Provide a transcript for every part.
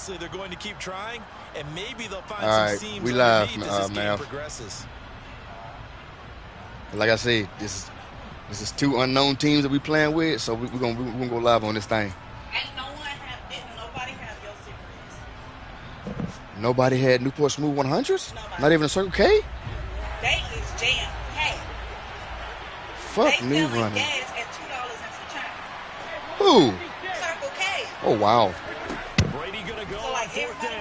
obviously they're going to keep trying, and maybe they'll find some seams we live, as this game progresses. Like I said, this is two unknown teams that we playing with, so we're gonna go live on this thing. Nobody had your cigarettes. Nobody had Newport Smooth 100s? Nobody. Not even a Circle K? They is jam packed. Fuck they me running. Gas at $2 and some change. Who? Circle K. Oh wow. Brady gonna go so like on fourth down.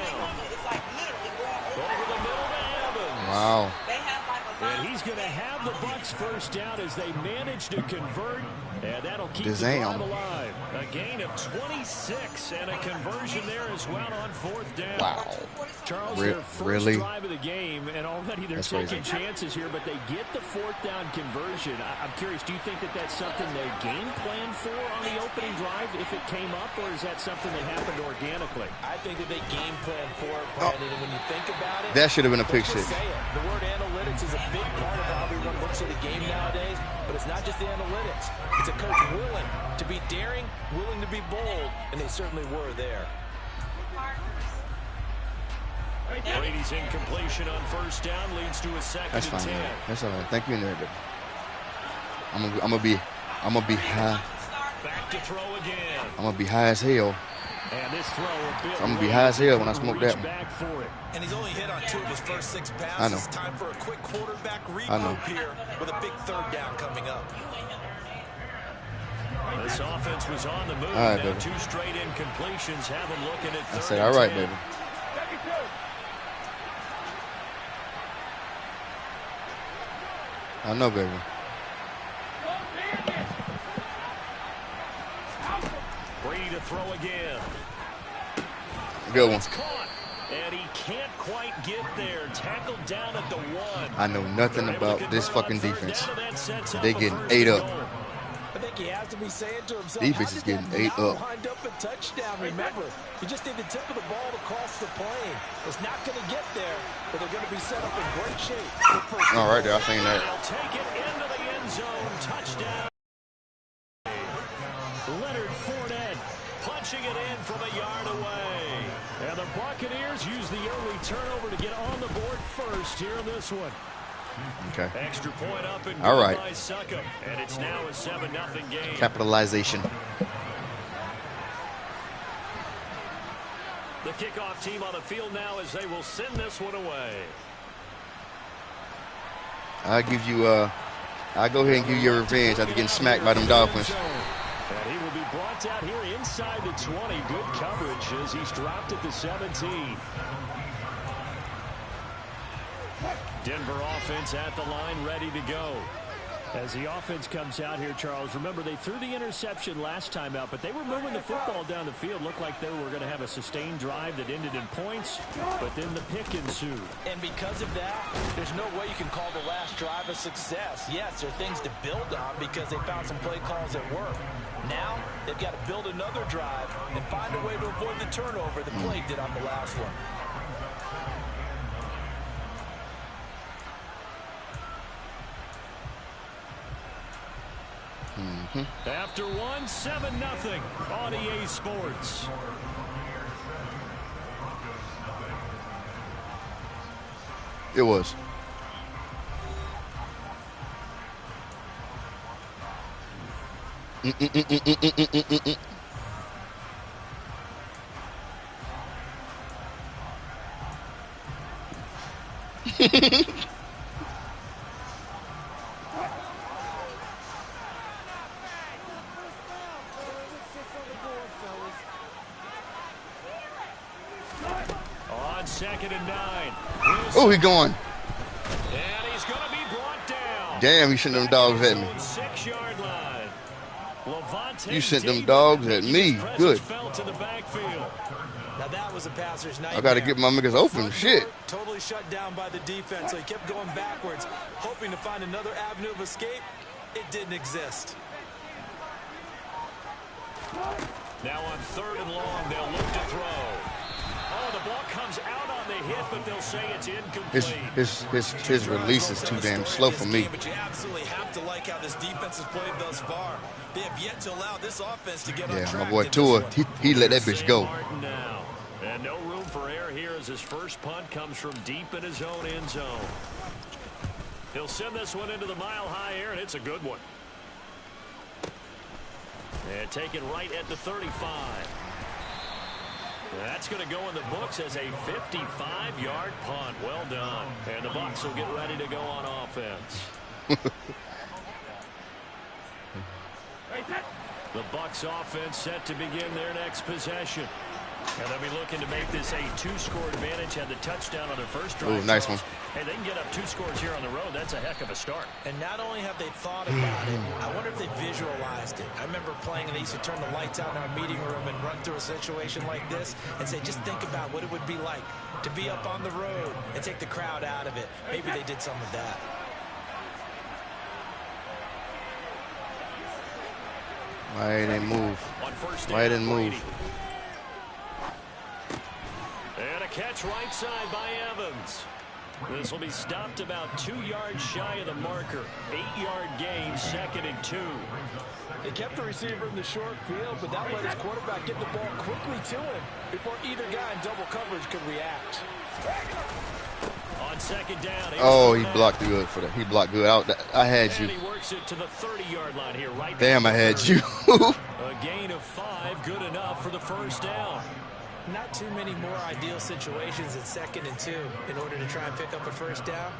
It's like literally going over the middle to Evans. Wow. They have like a and he's gonna have the Bucs first down as they manage to convert, and that'll keep the drive alive. A gain of 26 and a conversion there as well on fourth down. Wow. Charles, their first drive of the game, and already they're taking chances here, but they get the fourth down conversion. I'm curious, do you think that that's something they game planned for on the opening drive if it came up, or is that something that happened organically? I think that they game planned for it, Brandon, and when you think about it, that should have been a pick six. The word analytics is a big part of how everyone looks at the game nowadays, but it's not just the analytics. It's a coach willing to be daring, willing to be bold, and they certainly were there. Brady's incompletion on first down leads to a second and 10. That's all right. Thank you, Nerd. I'm gonna be high. Back to throw again. I'm gonna be high as hell. And this throw a bit I'm gonna be high as hell when I smoke that one. And he's only hit on 2 of his first 6 passes. I know. It's time for a quick quarterback regroup here with a big third down coming up. This offense was on the move. All right, now baby. 2 straight incompletions have him looking at third. I said, all right, baby. I know, baby. Brady to throw again. Good one. It's caught, and he can't quite get there. Tackled down at the 1. I know nothing about this fucking defense. They getting ate up. I think he has to be saying to himself, defense is getting ate up. Wind up a touchdown. Remember, you just need the tip of the ball to cross the plane. It's not going to get there, but they're going to be set up in great shape. All right, there. I seen that. They'll take it into the end zone. Touchdown. Leonard Fournette punching it in from a yard away. And the Buccaneers use the early turnover to get on the board first here in this one. Okay. Extra point up and all right. by Succop, and it's now a 7-0 game. Capitalization. The kickoff team on the field now as they will send this one away. I'll give you I'll go ahead and give you your revenge after getting smacked by them Dolphins. And he will be brought down here inside the 20. Good coverage as he's dropped at the 17. Denver offense at the line, ready to go. As the offense comes out here, Charles, remember they threw the interception last time out, but they were moving the football down the field. Looked like they were going to have a sustained drive that ended in points, but then the pick ensued. And because of that, there's no way you can call the last drive a success. Yes, there are things to build on because they found some play calls that work. Now, they've got to build another drive and find a way to avoid the turnover the play did on the last one. After 1, 7-0 on EA Sports. It was. On 2nd and 9. Oh, he going. And he's going to be brought down. Damn, you sent them dogs at me. 6-yard line. You sent them dogs at me. Good. Fell to the backfield. Now that was a passer's nightmare. I got to get my niggas open. Shit. Totally shut down by the defense, so he kept going backwards, hoping to find another avenue of escape. It didn't exist. Now on 3rd and long, they'll look to throw. Oh, the ball comes out on the hit, but they'll say it's incomplete. His release is too damn slow for me. But you absolutely have to like how this defense has played thus far. They have yet to allow this offense to get on track. My boy Tua, he let that bitch go. And no room for error here as his first punt comes from deep in his own end zone. He'll send this one into the mile-high air, and it's a good one. And taken right at the 35. That's going to go in the books as a 55-yard punt. Well done. And the Bucs will get ready to go on offense. The Bucs offense set to begin their next possession. And they'll be looking to make this a 2-score advantage. Had the touchdown on their first drive. Ooh, nice one. Hey, they can get up 2 scores here on the road. That's a heck of a start. And not only have they thought about it, I wonder if they visualized it. I remember playing and they used to turn the lights out in our meeting room and run through a situation like this and say, just think about what it would be like to be up on the road and take the crowd out of it. Maybe they did some of that. Why didn't move? Why didn't move? And a catch right side by Evans. This will be stopped about 2 yards shy of the marker. 8-yard gain, 2nd and 2. They kept the receiver in the short field, but that let his quarterback get the ball quickly to him before either guy in double coverage could react. On 2nd down. Oh, he blocked good for that. He blocked good. I had you. And he works it to the 30-yard line here. Right. Damn, I had you. A gain of 5, good enough for the first down. Not too many more ideal situations at 2nd and 2 in order to try and pick up a first down.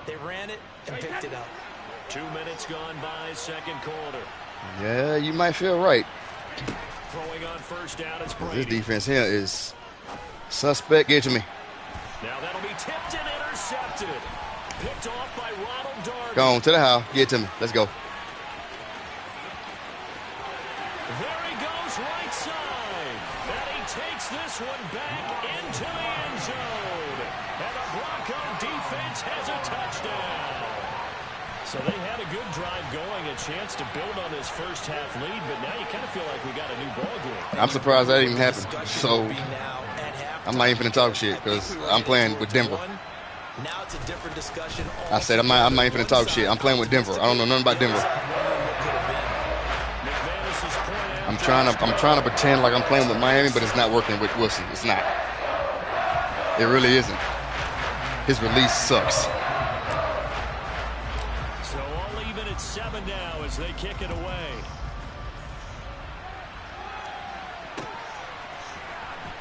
They ran it and picked it up. 2 minutes gone by, 2nd quarter. Yeah, you might feel right. Throwing on first down, it's Brady. This defense here is suspect. Get to me. Now that'll be tipped and intercepted. Picked off by Ronald Darby. Go on to the house. Get to me. Let's go. There he goes right side. And he takes this one back into the end zone. And the Bronco defense has a touchdown. So they had a good drive going, a chance to build on this first half lead, but now you kind of feel like we got a new ball game. I'm surprised that even happened. So I'm not even going to talk shit because I'm playing with Denver. Now it's a different discussion. I said I'm not even going to talk shit. I'm playing with Denver. I don't know nothing about Denver. I'm trying to pretend like I'm playing with Miami, but it's not working with Wilson. It's not. It really isn't. His release sucks. So all even at 7 now as they kick it away.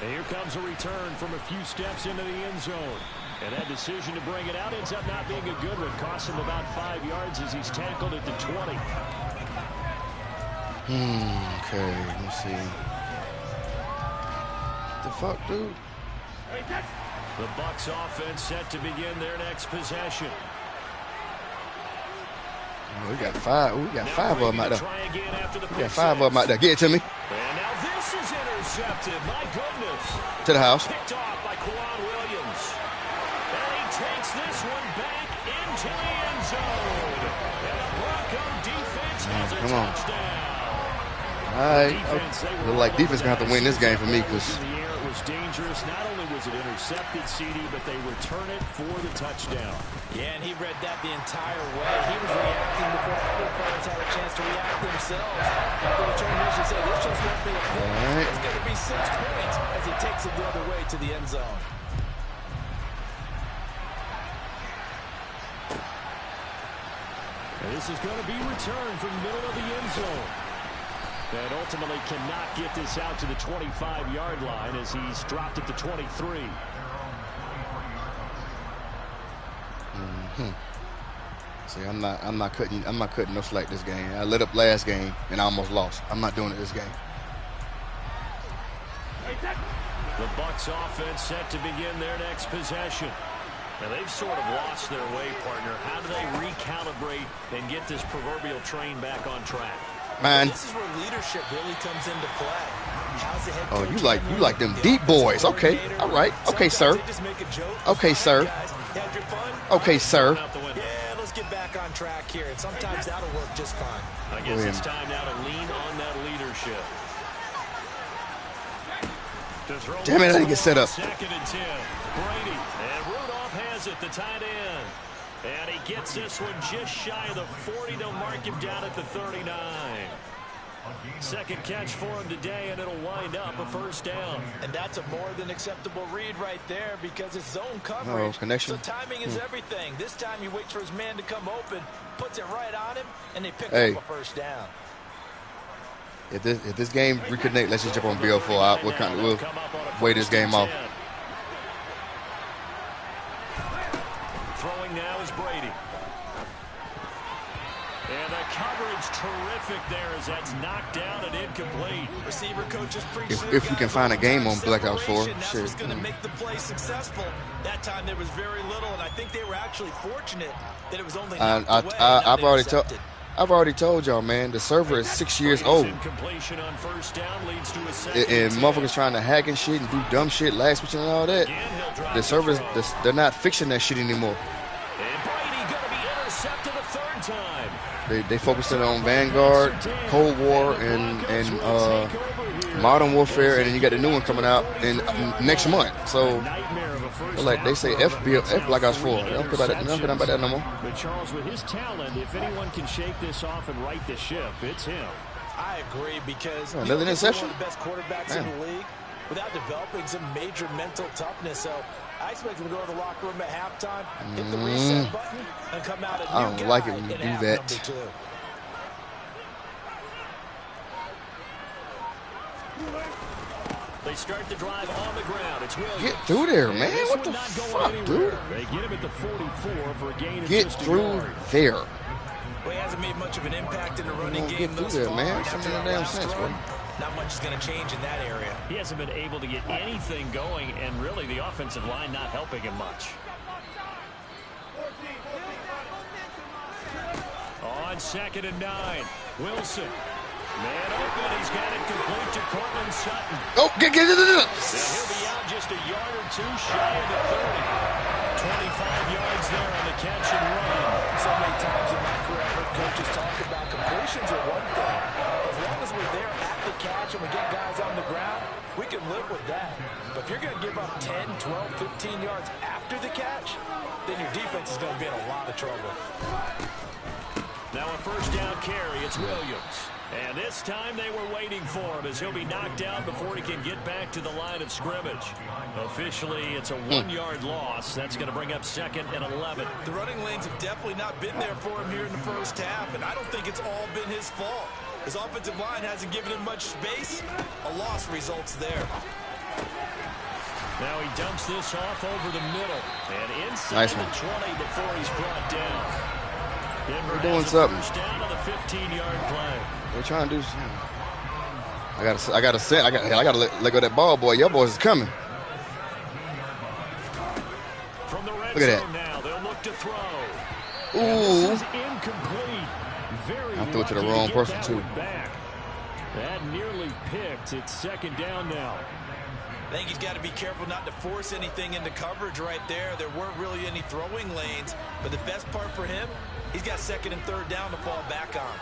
And here comes a return from a few steps into the end zone. And that decision to bring it out ends up not being a good one. Costs him about 5 yards as he's tackled at the 20. Okay, let me see. What the fuck, dude? The Bucs offense set to begin their next possession. Oh, we got 5. We got 5 of them out there. We got 5 of them out there. Get it to me. And now this is intercepted. My goodness. To the house. Picked off by Quan Williams. And he takes this one back into the end zone. And the Bronco defense has a touchdown. All right. Look like defense going to have to win this game for me because It was dangerous. Not only was it intercepted, CD, but they return it for the touchdown. Yeah, and he read that the entire way. He was reacting before other players had a chance to react themselves. The return mission said, this just won't be a point. Right. It's going to be 6 points as he takes it the other way to the end zone. And this is going to be returned from the middle of the end zone. And ultimately cannot get this out to the 25-yard line as he's dropped at the 23. See, I'm not cutting no slack this game. I lit up last game and I almost lost. I'm not doing it this game. The Bucs offense set to begin their next possession. Now they've sort of lost their way, partner. How do they recalibrate and get this proverbial train back on track? Man. This is where leadership really comes into play. How's the head Oh, coach you like them deep boys. Okay. All right. Okay, sir. Okay, sir. Okay, sir. Yeah, let's get back on track here. And sometimes that'll work just fine. I guess it's time now to lean on that leadership. Damn it, I didn't get set up. 2nd and 10. Brady. And Rudolph has it, the tight end. And he gets this one just shy of the 40. They'll mark him down at the 39. Second catch for him today, and it'll wind up a first down. And that's a more than acceptable read right there because it's zone coverage. Connection. So timing is everything. This time he waits for his man to come open, puts it right on him, and they pick up a first down. If this game reconnect, let's just jump on BL4. We'll wait this game off. Throwing now is Brady. And the coverage terrific there as that's knocked down and incomplete. Receiver coaches preach if we can find a game on Black Ops 4, that's what's going to make the play successful. That time there was very little, and I think they were actually fortunate that it was only knocked away. I've already told y'all, man, the server is 6 years old. And motherfuckers trying to hack and shit and do dumb shit, lag switching and all that. The servers, they're not fixing that shit anymore. And Brady going to be intercepted a third time. They focusing on Vanguard, Cold War, and Modern Warfare, and then you got the new one coming out in next month. So, like they say, F Black Ops 4. They don't put about that no more. But Charles, with his talent, if anyone can shake this off and right the ship, it's him. I agree because he's one of the best quarterbacks in the league without developing some major mental toughness. So I expect him to go to the locker room at halftime, hit the reset button, and come out. I don't like it when you do that. They start the drive on the ground. It's Williams. Get through there, man. What the fuck, dude? They get him at the 44 for a gain of Get just through there. Well, he hasn't made much of an impact in the running game. Get through there, man. Something in the damn sense, bro. Not much is going to change in that area. He hasn't been able to get anything going, and really the offensive line not helping him much. On 2nd and 9, Wilson. Man open, he's got it complete to Cortland Sutton. Oh, get it. He'll be out just a yard or two shy of the 30. 25 yards there on the catch and run. So many times in my career, I've heard coaches talk about completions are one thing. As long as we're there at the catch and we get guys on the ground, we can live with that. But if you're going to give up 10, 12, 15 yards after the catch, then your defense is going to be in a lot of trouble. Now a first down carry, it's Williams. And this time they were waiting for him as he'll be knocked out before he can get back to the line of scrimmage. Officially, it's a 1-yard loss. That's going to bring up 2nd and 11. The running lanes have definitely not been there for him here in the first half, and I don't think it's all been his fault. His offensive line hasn't given him much space. A loss results there. Now he dumps this off over the middle and inside the 20 before he's brought down. Denver We're doing has something. First down on the 15-yard play. They're trying to do something. I gotta let go of that ball, boy. Your boys is coming. From the red Look at zone now, they'll look to throw. Ooh. This is incomplete. Very I threw it to the lucky wrong get person, that too. one back. That nearly picked. It's 2nd down now. I think he's got to be careful not to force anything into coverage right there. There weren't really any throwing lanes, but the best part for him, he's got 2nd and 3rd down to fall back on.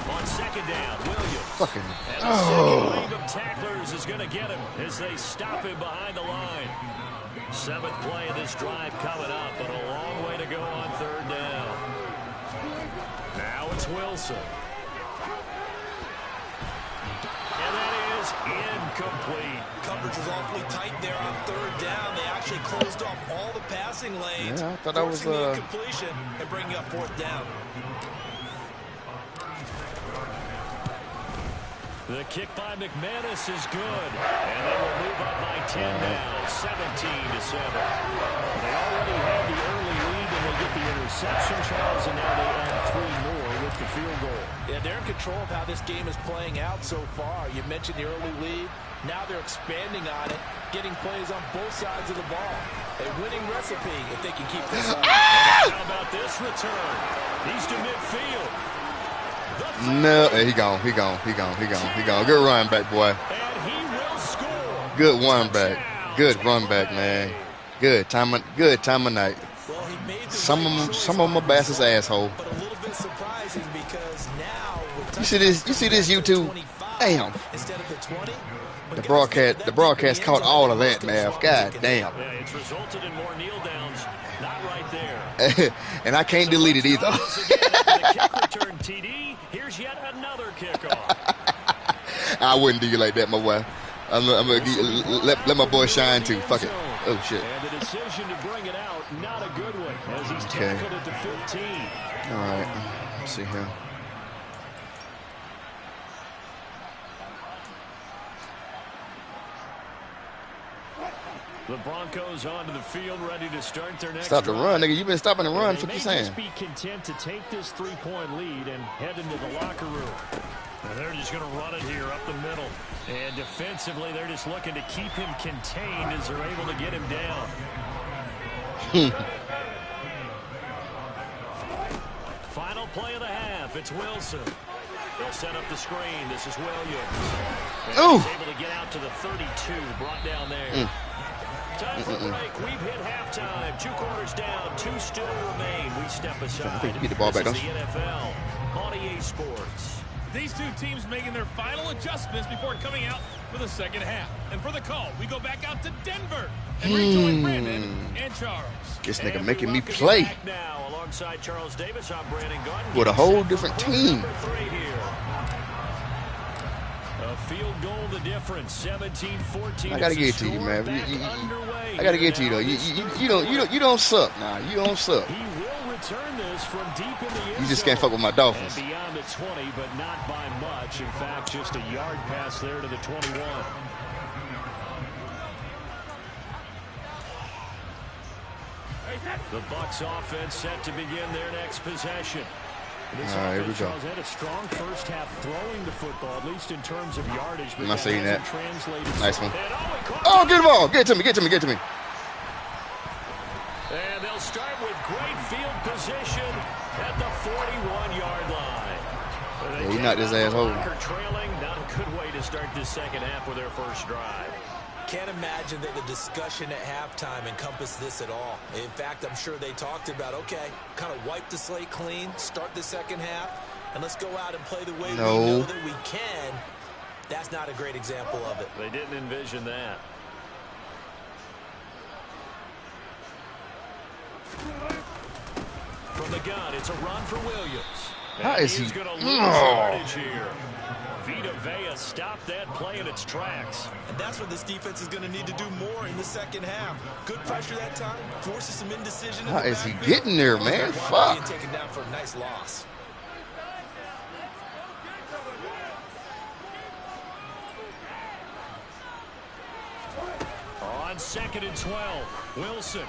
On 2nd down, Williams. Fucking. And the second wave of tacklers is going to get him as they stop him behind the line. 7th play of this drive coming up, but a long way to go on 3rd down. Now it's Wilson. And that is incomplete. Coverage was awfully tight there on 3rd down. They actually closed off all the passing lanes. Yeah, I thought that was the incompletion and bringing up 4th down. The kick by McManus is good, and they will move up by 10 now, 17-7. They already had the early lead, and they get the interception, Charles, and now they add 3 more with the field goal. Yeah, they're in control of how this game is playing out so far. You mentioned the early lead. Now they're expanding on it, getting plays on both sides of the ball. A winning recipe if they can keep this up. How about this return? He's to midfield. No, he gone. Good run back, boy. And he will score. Good run back. Good run back, man. Good time of night. Well, he made Some of them are Bass's asshole. but a little bit surprising because now You see this YouTube? Damn. instead of the 20, The broadcast caught all of that, man. God damn. Yeah, it's resulted in more kneel downs. Not right there. And I can't delete it either. Kick return TD. Here's yet another kickoff. I wouldn't do you like that, my boy. I'm gonna let my boy shine too. Fuck it. Oh shit. And the decision to bring it out, not a good one, as he's tackled it to 15. All right. Let's see here. The Broncos onto the field, ready to start their next Stop the drive. run, nigga. You've been stopping the run. That's what They you're may saying. just be content to take this 3-point lead and head into the locker room. And they're just going to run it here up the middle. And defensively, they're just looking to keep him contained as they're able to get him down. Final play of the half. It's Wilson. They'll set up the screen. This is Williams. And he's able to get out to the 32. Brought down there. Time for a break. We've hit halftime. 2 quarters down. 2 still remain. We step aside. I think you get the ball back, This is don't the NFL on EA Sports. These two teams making their final adjustments before coming out for the second half. And for the call, we go back out to Denver and rejoin Brandon and Charles. This nigga making me play Back now alongside Charles Davis. I'm Brandon Gunn. with a whole different team. Number 3 here. A field goal the difference. 17-14. I gotta get it to you, man. I gotta get it to you though. You don't suck. Nah, you don't suck. He will return this from deep in the end You just can't fuck with my Dolphins. and beyond the 20, but not by much. In fact, just a yard pass there to the 21. The Bucs offense set to begin their next possession. This All right, here we offense, go. Charles, had a strong first half throwing the football, at least in terms of yardage. But I'm not saying that. hasn't translated Nice so- one. And he caught Oh, it. get the ball. Get it to me. Get it to me. Get it to me. And they'll start with great field position at the 41-yard line. Yeah, he knocked his ass over. Trailing, not a good way to start this second half with their first drive. Can't imagine that the discussion at halftime encompassed this at all. In fact, I'm sure they talked about, okay, kind of wipe the slate clean, start the second half, and let's go out and play the way we know that we can. That's not a great example of it. They didn't envision that. From the gun, it's a run for Williams. How is he? He's going to lose yardage here. Vita Vea stopped that play in its tracks. And that's what this defense is going to need to do more in the second half. Good pressure that time, forces some indecision. How is he getting there, man? Fuck. Being taken down for a nice loss. On 2nd and 12, Wilson.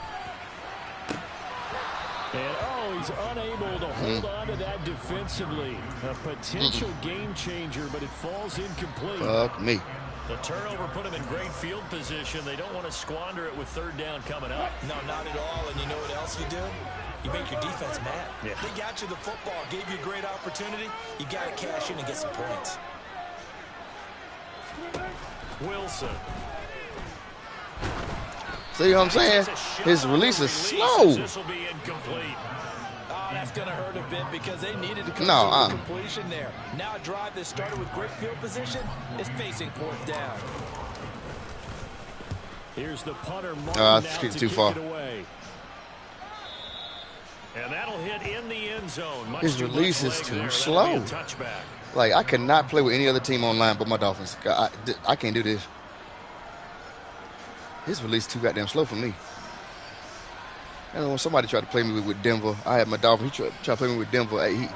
And, he's unable to hold on to that defensively. A potential game changer, but it falls incomplete. Fuck me. The turnover put him in great field position. They don't want to squander it with 3rd down coming up. No, not at all. And you know what else you do? You make your defense mad. Yeah. They got you the football, gave you a great opportunity. You got to cash in and get some points. Wilson. See what I'm saying? His release is slow. This will be incomplete. Oh, that's going to hurt a bit because they needed to come No, to a completion there. Now a drive that started with great field position is facing 4th down. Here's the punter, Martin, That's now to too kick far. it away. And that'll hit in the end zone. Much His too release much is leg too there. That'll slow. be a touchback. Like, I cannot play with any other team online but my Dolphins. I can't do this. His release too goddamn slow for me. I know when somebody tried to play me with Denver, I had my Dolphins. He tried to play me with Denver. Hey,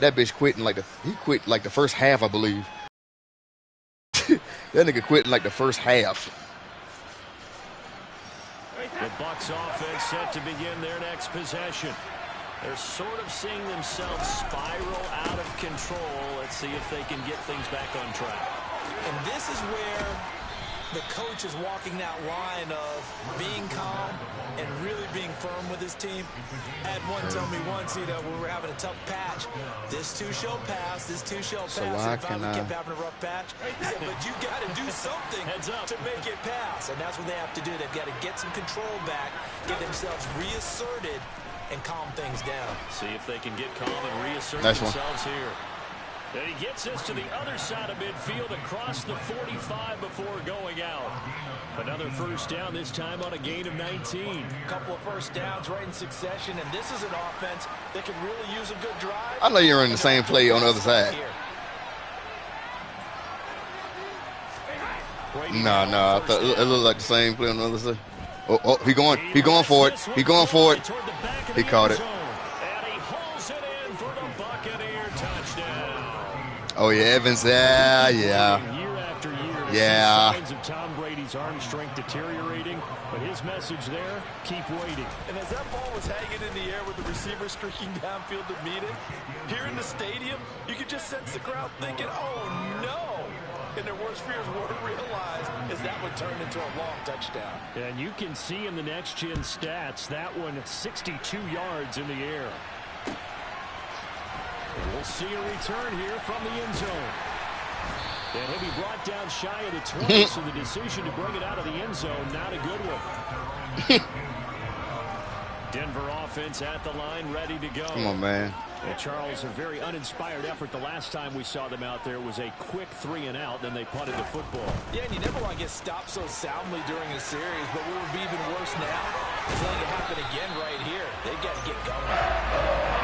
that bitch quit in he quit like the first half, I believe. That nigga quit in like the first half. The Bucs offense set to begin their next possession. They're sort of seeing themselves spiral out of control. Let's see if they can get things back on track. And this is where the coach is walking that line of being calm and really being firm with his team. I had one tell me once, when we were having a tough patch, this too shall pass, this too shall pass. So why and finally can kept having a rough patch. He said, but you got to do something to make it pass. And that's what they have to do. They've got to get some control back, get themselves reasserted, and calm things down. See if they can get calm and reassert Nice one. themselves here. And he gets us to the other side of midfield across the 45 before going out. Another first down, this time on a gain of 19. A couple of first downs right in succession, and this is an offense that can really use a good drive. I know you're running the same play on the other side. No, I thought it looked like the same play on the other side. Oh, he going for it. He going for it. He caught it. Oh yeah, Evans. Yeah. Year after year, Yeah. signs of Tom Brady's arm strength deteriorating, but his message there: keep waiting. And as that ball was hanging in the air with the receiver streaking downfield to meet it, here in the stadium, you could just sense the crowd thinking, "Oh no!" And their worst fears weren't realized as that would turn into a long touchdown. And you can see in the next-gen stats, that one 62 yards in the air. We'll see a return here from the end zone. And he'll be brought down shy of the 20, so the decision to bring it out of the end zone, not a good one. Denver offense at the line, ready to go. Come on, man. And Charles, a very uninspired effort the last time we saw them out there was a quick 3-and-out, then they punted the football. Yeah, and you never want to get stopped so soundly during a series, but what would be even worse now is letting it happen again right here. They've got to get going.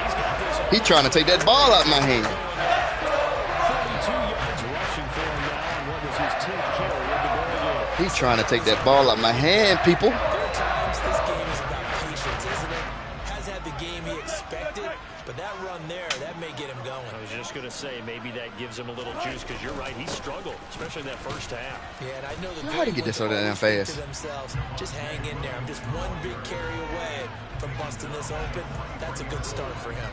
He's got this. He trying to take that ball out of my hand. 42 yards rushing for him now, and what was his 10th carry of the ball game. He's trying to take that ball out of my hand, people. There are times this game is about patience, isn't it? Has had the game he expected, but that run there, that may get him going. I was just going to say, maybe that gives him a little juice, because you're right, he struggled, especially in that first half. Yeah, and I know the How did he get this so damn fast? to themselves, just hang in there. I'm just one big carry away from busting this open. That's a good start for him.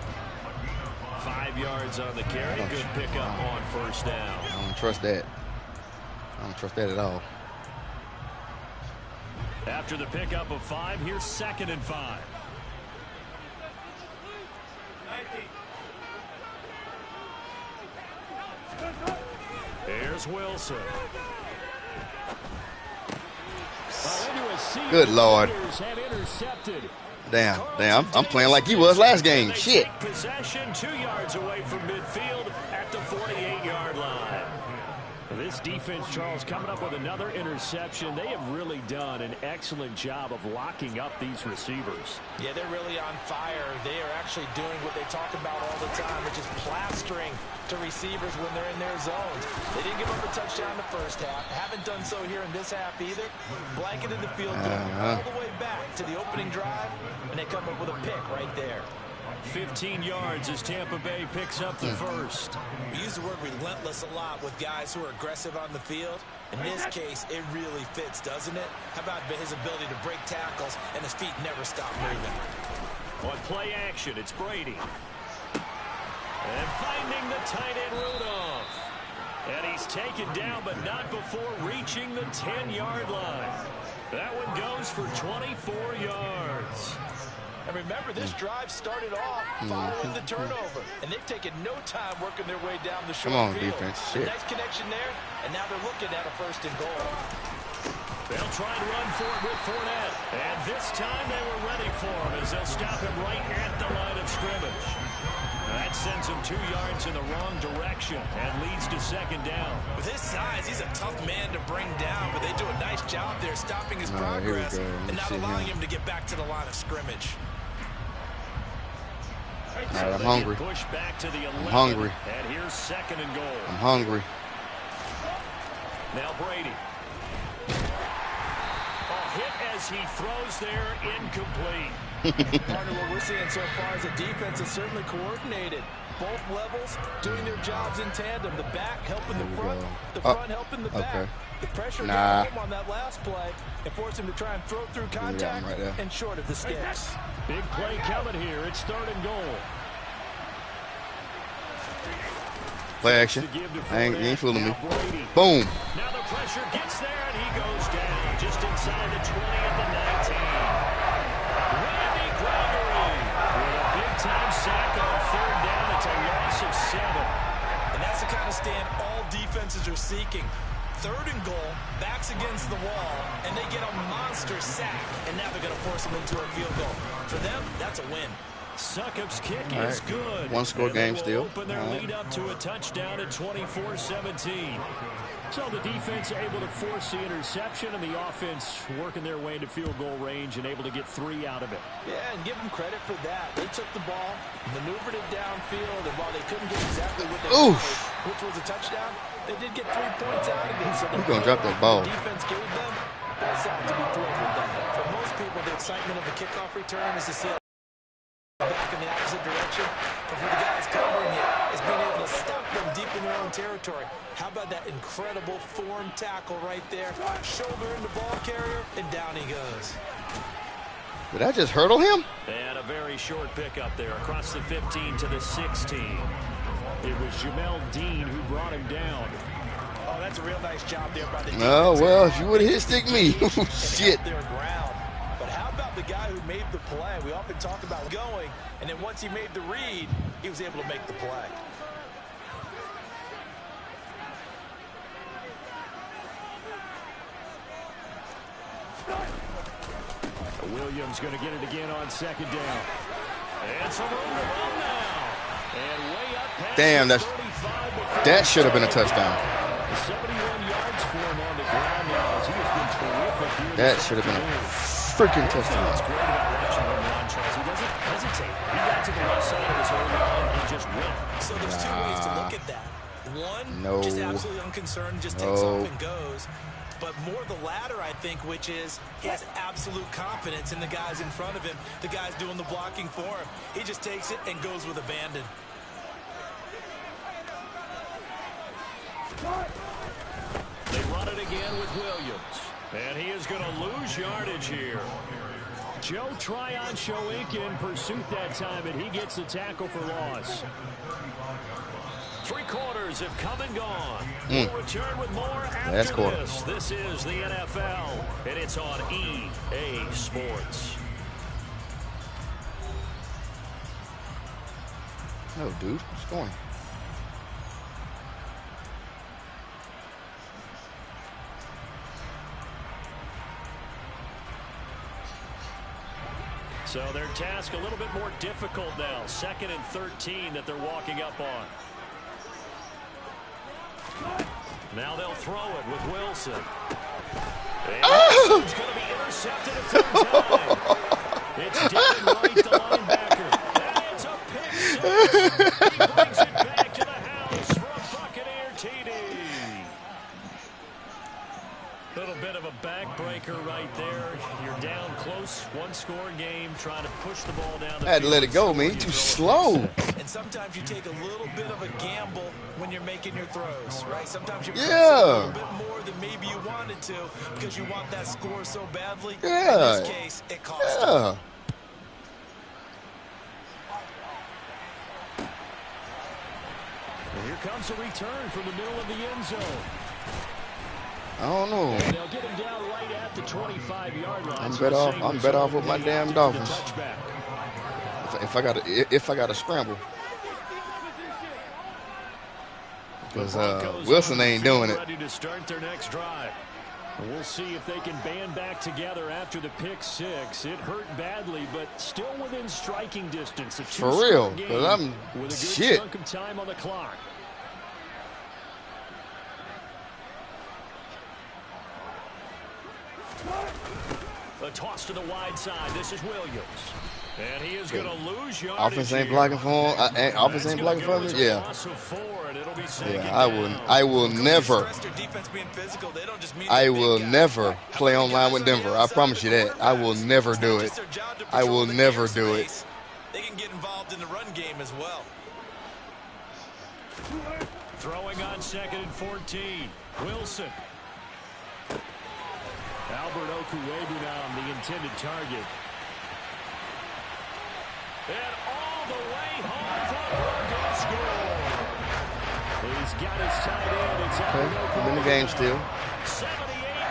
5 yards on the carry. Good pickup on first down. I don't trust that. I don't trust that at all. After the pickup of 5, here's 2nd and 5. Here's Wilson. Good Lord. Damn. I'm playing like he was last game. Shit. Possession 2 yards away from midfield at the 48-yard line. This defense, Charles, coming up with another interception. They have really done an excellent job of locking up these receivers. Yeah, they're really on fire. They are actually doing what they talk about all the time, which is plastering to receivers when they're in their zones. They didn't give up a touchdown in the first half. Haven't done so here in this half either. Blanketed the field all the way back to the opening drive, and they come up with a pick right there. 15 yards as Tampa Bay picks up the first. We use the word relentless a lot with guys who are aggressive on the field. In this case, it really fits, doesn't it? How about his ability to break tackles and his feet never stop moving? On play action, it's Brady. And finding the tight end Rudolph. And he's taken down, but not before reaching the 10-yard line. That one goes for 24 yards. And remember, this drive started off following the turnover. And they've taken no time working their way down the short field. Defense. Shit. Nice connection there, and now they're looking at a 1st and goal. They'll try to run for it with Fournette. And this time they were ready for him as they'll stop him right at the line of scrimmage. That sends him 2 yards in the wrong direction and leads to 2nd down. With his size, he's a tough man to bring down, but they do a nice job there stopping his progress and not allowing him to get back to the line of scrimmage. All right, I'm hungry. Push back to the 11, I'm hungry. And here's 2nd and goal. I'm hungry. Now Brady. Hit as he throws there, incomplete. Part of what we're seeing so far is the defense is certainly coordinated. Both levels doing their jobs in tandem. The back helping the front, the front helping the back. The pressure got home on that last play and forced him to try and throw through contact and short of the sticks. Big play coming here. It's 3rd and goal. Play action. You ain't fooling me. Boom. Now the pressure gets there, and he goes down just inside the 20 at the 19. Randy Gregory with a big-time sack on 3rd down. It's a loss of 7. And that's the kind of stand all defenses are seeking. 3rd and goal, backs against the wall, and they get a monster sack. And now they're going to force them into a field goal. For them, that's a win. Succop's kick All is right. good. One-score And they game will still. Open their All right. lead up to a touchdown at 24-17. So the defense able to force the interception, and the offense working their way into field goal range and able to get 3 out of it. Yeah, and give them credit for that. They took the ball, maneuvered it downfield, and while they couldn't get exactly what they wanted, which was a touchdown, they did get 3 points out of it. So He's going to drop that ball. The defense gave them both sides to be thrilled with that. For most people, the excitement of a kickoff return is to see it back in the opposite direction. But for the guys covering it, it's being able to stop them deep in their own territory. How about that incredible form tackle right there? Shoulder in the ball carrier, and down he goes. Did I just hurdle him? And a very short pickup there across the 15 to the 16. It was Jamel Dean who brought him down. Oh, that's a real nice job there by the defense. Oh, well, if you would have hit stick me. Shit. Their ground. But how about the guy who made the play? We often talk about going, and then once he made the read, he was able to make the play. Williams going to get it again on second down. And some room to run now. And way up past Damn, that should have been a touchdown. 71 yards for him on the ground now as he has been terrific here. That should have been a freaking touchdown. What's great about watching him run, Charles, he doesn't hesitate. He got to the left side of his own line and just went. So there's 2 ways to look at that. One, No. just absolutely unconcerned, just takes off and goes. But more the latter, I think, which is he has absolute confidence in the guys in front of him, the guys doing the blocking for him. He just takes it and goes with abandon. They run it again with Williams. And he is going to lose yardage here. Joe Tryon-Shoink in pursuit that time, and he gets the tackle for loss. 3 quarters have come and gone. We'll return with more after this. This is the NFL, and it's on EA Sports. No, dude. What's going? So their task a little bit more difficult now. 2nd and 13 that they're walking up on. Now they'll throw it with Wilson. And Wilson's going to be intercepted a 3rd time. It's Devin Wright, the linebacker. And it's a pick 6. He brings it back to the house for a Buccaneer TD. Little bit of a backbreaker right there. You're down close, 1-score game, trying to push the ball down the I had to field. let it go, man. You're too slow. And sometimes you take a little bit of a gamble when you're making your throws, right? Sometimes you press Yeah. it a little bit more than maybe you wanted to because you want that score so badly. Yeah. In this case, it cost you. Yeah. And here comes a return from the middle of the end zone. I don't know. And they'll get him down right at the 25-yard line. I'm better off with my damn Dolphins. If I got to scramble. Because Wilson ain't doing it. Ready to start their next drive. And we'll see if they can band back together after the pick 6. It hurt badly, but still within striking distance. For real, because I'm with a good shit. chunk of time on the clock. A toss to the wide side. This is Williams. And he is going to lose yardage. Offense ain't blocking for him. Offense ain't blocking for me. Yeah. Yeah, I will never. I will never play online with Denver. I promise you that. I will never do it. I will never do it. They can get involved in the run game as well. Throwing on 2nd and 14. Wilson. Albert Okuebu now the intended target. And all the way home for a Broncos score. He's got his tight end. It's Okay, I'm in the game still. 78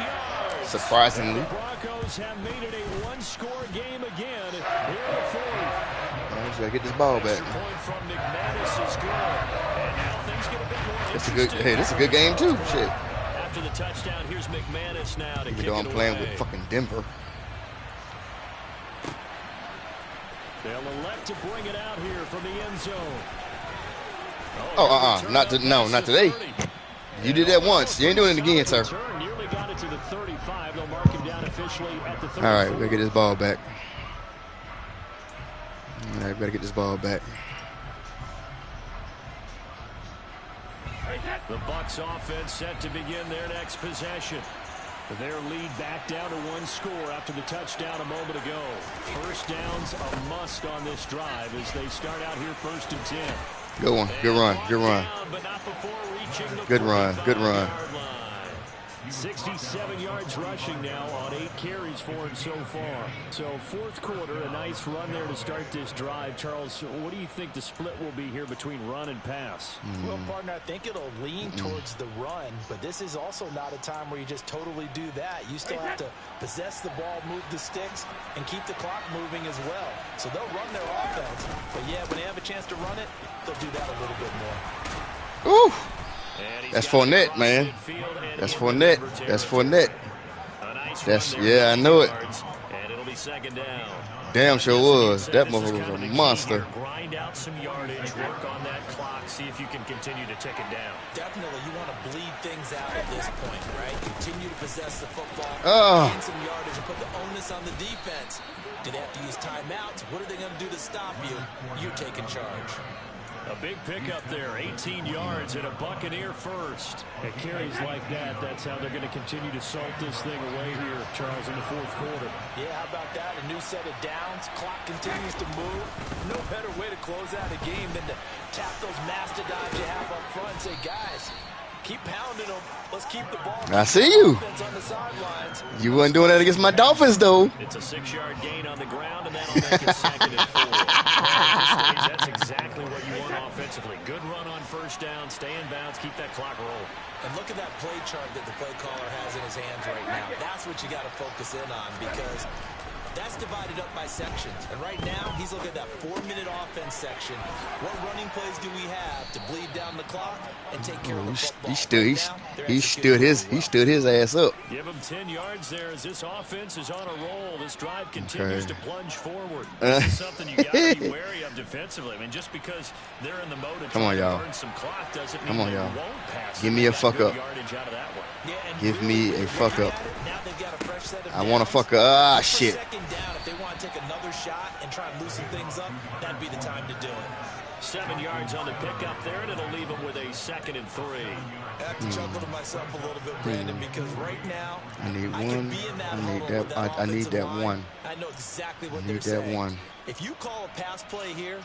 yards. Surprisingly. The Broncos have made it a 1-score game again here in the 4th. I just gotta get this ball back. Extra point from McManus is good. And now things get a bit more It's a good. Hey, this is a good game too. Shit. After the touchdown, here's McManus now to Even though I'm playing with fucking Denver. They'll They'll elect to bring it out here from the end zone. Not today. You did that once. You ain't doing it again, sir. Nearly got it to the 35. They'll mark him down officially at the 34. All right, we gotta get this ball back. All right, we gotta get this ball back. The Bucs offense set to begin their next possession. Their lead back down to one score after the touchdown a moment ago. First down's a must on this drive as they start out here 1st and 10. Good one. Good run. Good run. Good run. Good run. 67 yards rushing now on 8 carries for him so far. So fourth quarter, a nice run there to start this drive. Charles, what do you think the split will be here between run and pass? Well, partner, I think it'll lean towards the run, but this is also not a time where you just totally do that. You still have to possess the ball, move the sticks, and keep the clock moving as well. So they'll run their offense, but yeah, when they have a chance to run it, they'll do that a little bit more. Ooh. That's Fournette, man. That's Fournette. That's Fournette. Yeah, I know it. Damn sure was. That motherfucker was a monster. Grind out some yardage, work on that clock, see if you can continue to tick it down. Definitely, you want to bleed things out at this point, right? Continue to possess the football, gain some yardage, and put the onus on the defense. Do they have to use timeouts? What are they going to do to stop you? You're taking charge. A big pickup there, 18 yards and a Buccaneer first. At carries like that, that's how they're going to continue to salt this thing away here, Charles, in the fourth quarter. Yeah, how about that? A new set of downs. Clock continues to move. No better way to close out a game than to tap those mastodons you have up front and say, guys, keep pounding them. Let's keep the ball. I see you. On the sidelines. You wasn't doing that against my Dolphins, though. It's a 6-yard gain on the ground, and that'll make it 2nd and 4. At this stage, that's exactly what you want offensively. Good run on first down, stay in bounds, keep that clock rolling. And look at that play chart that the play caller has in his hands right now. That's what you got to focus in on because that's divided up by sections. And right now, he's looking at that 4-minute offense section. What running plays do we have to bleed down the clock and take care of the football? He stood his ass up. Give him 10 yards there as this offense is on a roll. This drive continues to plunge forward. This is something you got to be wary of defensively. I mean, just because they're in the mode of trying to burn some clock doesn't mean they won't pass. Give me a fuck up. Give me a fuck up. I want to fuck up. Ah, shit. Down, if they want to take another shot and try and loosen things up, that'd be the time to do it. 7 yards on the pickup there, and it'll leave them with a 2nd and 3. I have to chuckle to myself a little bit, Brandon, because right now I need one. I need that one. I know exactly what they're saying. If you call a pass play here,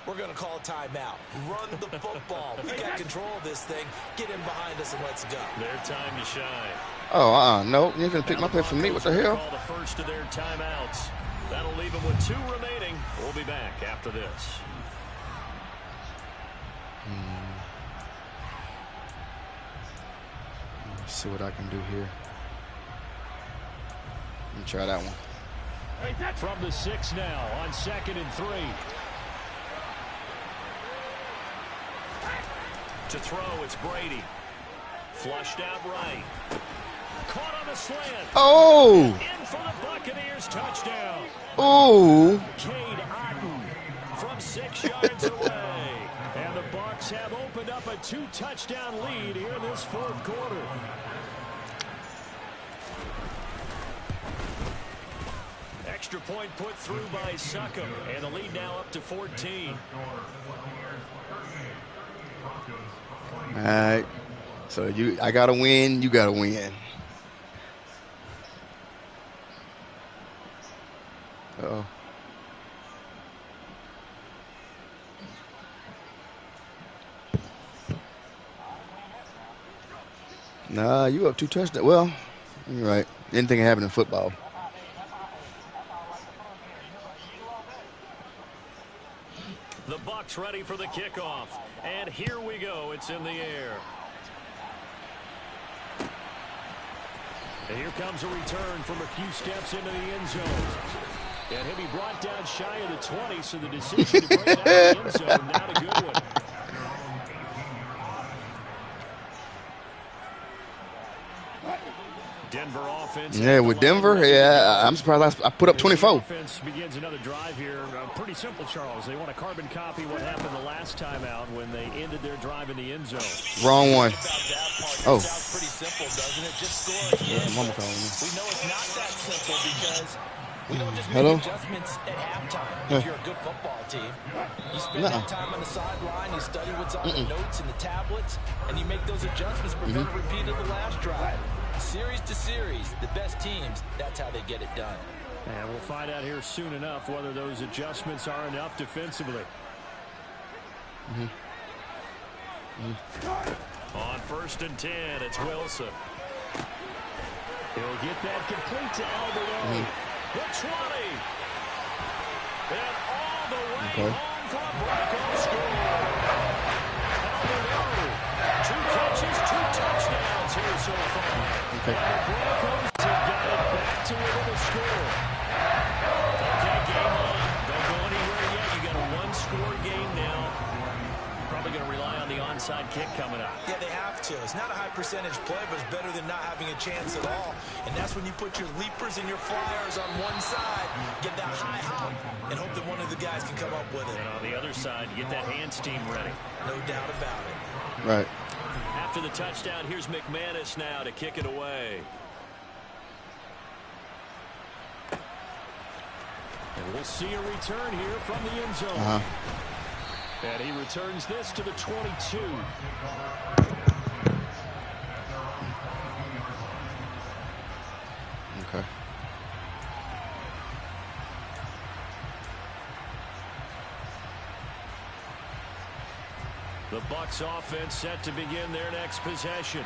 we're going to call a timeout. Run the football. We got control of this thing. Get in behind us and let's go. Their time to shine. Oh, no. You ain't going to pick my play for me. What the hell? Call the first of their timeouts. That'll leave them with 2 remaining. We'll be back after this. Let's see what I can do here. Let me try that one. From the 6 now on 2nd and 3. To throw, it's Brady. Flushed out right. Caught on the slant. Oh! In for the Buccaneers touchdown. Oh! Cade Otton from 6 yards away. And the Bucs have opened up a 2-touchdown lead here in this fourth quarter. Extra point put through by Succop. And the lead now up to 14. All right. So I got to win. You got to win. Uh-oh. Nah, you up 2 touchdowns. Well, you're right. Anything can happen in football. The Bucs ready for the kickoff. And here we go. It's in the air. And here comes a return from a few steps into the end zone. And he'll be brought down shy of the 20, so the decision to bring it out of the end zone, not a good one. Denver Denver offense. Yeah, with Denver, yeah, I'm surprised I put up 24. Offense begins another drive here. Pretty simple, Charles. They want to carbon copy what happened the last time out when they ended their drive in the end zone. Wrong one. Oh. Sounds pretty simple, doesn't it? Just score again. We know it's not that simple because we don't just make adjustments at halftime. If you're a good football team, you spend that time on the sideline, you study what's on the notes and the tablets, and you make those adjustments prevent a repeat of the last drive. Series to series, the best teams, that's how they get it done. And we'll find out here soon enough whether those adjustments are enough defensively. On 1st and 10, it's Wilson. He'll get that complete to Alberto. The 20. And all the way home for a Bronco score. Alberto, 2 catches, 2 touchdowns here so far. And the Broncos have got it back to within a score. Okay, game on. Don't go anywhere yet. You got a 1-score game now. Probably going to rely on the onside kick coming up. Yeah, they have to. It's not a high percentage play, but it's better than not having a chance at all. And that's when you put your leapers and your flyers on one side, get that high hop, and hope that one of the guys can come up with it. And on the other side, get that hands team ready. No doubt about it. Right. After the touchdown, here's McManus now to kick it away. And we'll see a return here from the end zone. And he returns this to the 22. Okay. The Bucs offense set to begin their next possession.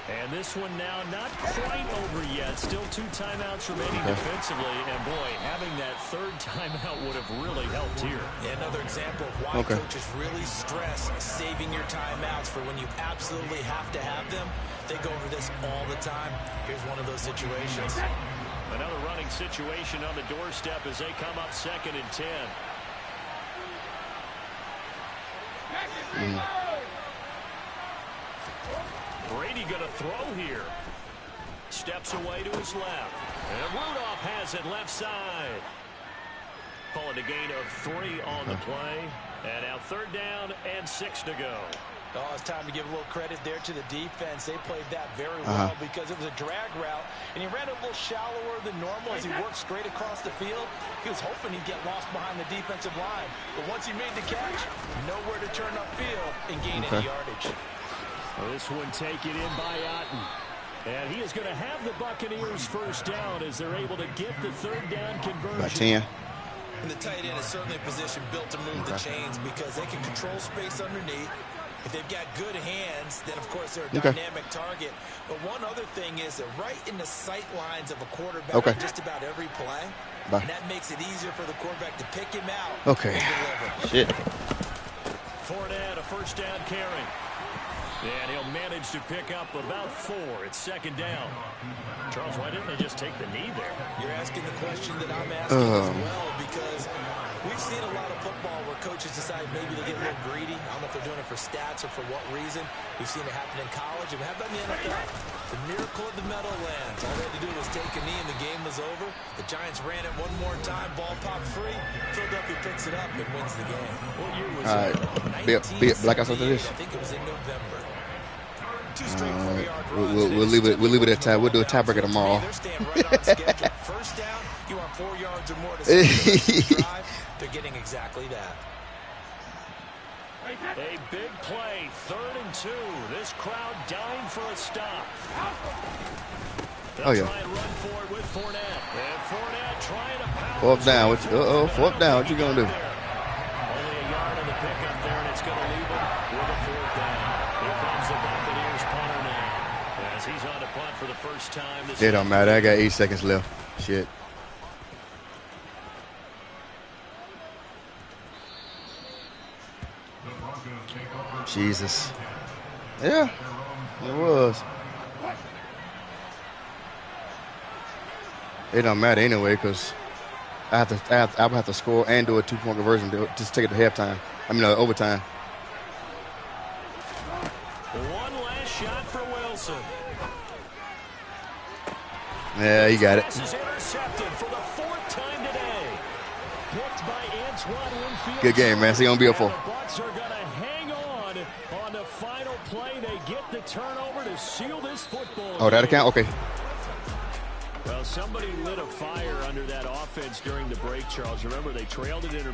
And this one now not quite over yet. Still 2 timeouts remaining defensively. And, boy, having that 3rd timeout would have really helped here. Yeah, another example of why coaches really stress saving your timeouts for when you absolutely have to have them. They go over this all the time. Here's one of those situations. Another running situation on the doorstep as they come up 2nd and 10. Brady going to throw here. Steps away to his left. And Rudolph has it left side. Call it a gain of 3 on the play. And now 3rd down and 6 to go. Oh, it's time to give a little credit there to the defense. They played that very well because it was a drag route, and he ran a little shallower than normal as he worked straight across the field. He was hoping he'd get lost behind the defensive line. But once he made the catch, nowhere to turn upfield and gain any yardage. Well, this one taken in by Otten. And he is going to have the Buccaneers 1st down as they're able to get the 3rd down conversion. About 10. And the tight end is certainly a position built to move the chains because they can control space underneath. If they've got good hands, then, of course, they're a dynamic target. But one other thing is they're right in the sight lines of a quarterback on just about every play. And that makes it easier for the quarterback to pick him out and deliver. Shit. Fournette, a 1st down carry. And he'll manage to pick up about 4. It's 2nd down. Charles, why didn't they just take the knee there? You're asking the question that I'm asking as well, because we've seen a lot of football where coaches decide maybe they get a little greedy. I don't know if they're doing it for stats or for what reason. We've seen it happen in college. And how about in the NFL? The miracle of the Meadowlands. All they had to do was take a knee and the game was over. The Giants ran it one more time. Ball popped free. Philadelphia picks it up and wins the game. What year was it? Be it black out after this. I think it was in November. We'll leave it at tie. We'll do a tiebreaker tomorrow. First down, you want 4 yards or more to drive. They're getting exactly that. A big play, 3rd and 2. This crowd dying for a stop. They'll try and run for it with Fournette. And Fournette trying to power. 4th down. 4th down. What you gonna do? Only a yard on the pickup there, and it's going to leave him with a 4th down. Here comes the Buccaneers punter now. As he's on to punt for the first time. It don't matter. I got 8 seconds left. Shit. Jesus. Yeah, it was. It don't matter anyway because I would have to score and do a 2-point conversion to just take it to halftime. I mean, overtime. One last shot for Wilson. Yeah, he got it. This is intercepted for the 4th time today. Picked by Antoine Winfield. Good game, man. See you on BFO. The Bucs are going to hang on the final play. They get the turnover to seal this football. Oh, that account? Okay. Well, somebody lit a fire under that offense during the break, Charles. Remember, they trailed it in